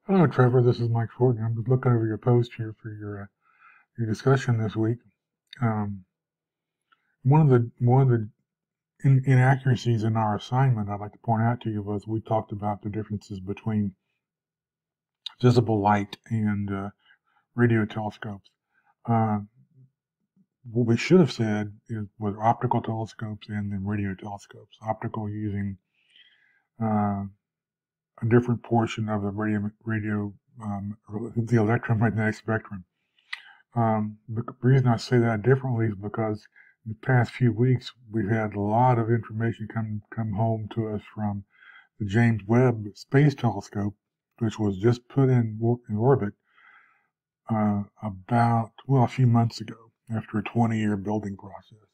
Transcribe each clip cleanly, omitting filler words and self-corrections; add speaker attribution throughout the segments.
Speaker 1: Hello, Trevor. This is Mike Fortin. I'm just looking over your post here for your discussion this week. Um, one of the inaccuracies in our assignment I'd like to point out to you was we talked about the differences between visible light and radio telescopes. Uh, what we should have said was optical telescopes and then radio telescopes. Optical using uh, a different portion of the the electromagnetic spectrum. The reason I say that differently is because in the past few weeks we've had a lot of information come home to us from the James Webb Space Telescope, which was just put in orbit a few months ago after a 20-year building process.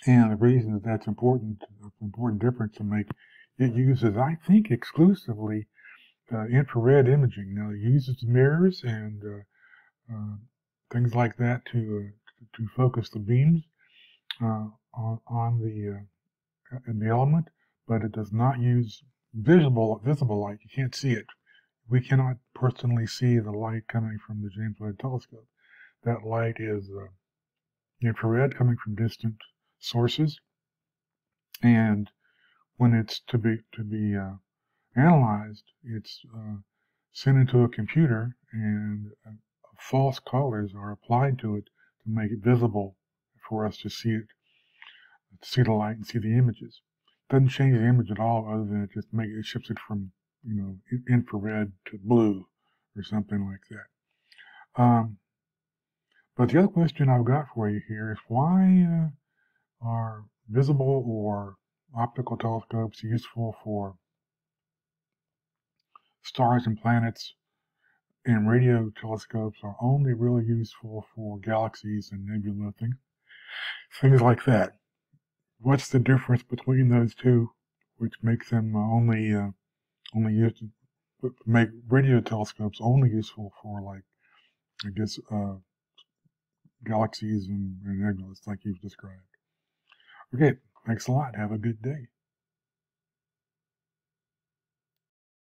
Speaker 1: And the reason that that's important, an important difference to make, it uses, I think, exclusively infrared imaging. Now, it uses mirrors and uh, things like that to focus the beams on the in the element, but it does not use visible light. You can't see it. We cannot personally see the light coming from the James Webb Telescope. That light is infrared coming from distant sources, and when it's to be analyzed, it's sent into a computer, and false colors are applied to it to make it visible for us to see it, to see the light and see the images. It doesn't change the image at all, other than it shifts it from infrared to blue or something like that. But the other question I've got for you here is why are visible or optical telescopes useful for stars and planets, and radio telescopes are only really useful for galaxies and nebula things like that. What's the difference between those two, which makes them only used make radio telescopes only useful for, like, I guess, galaxies and nebulas like you've described? Okay, thanks a lot. Have a good day.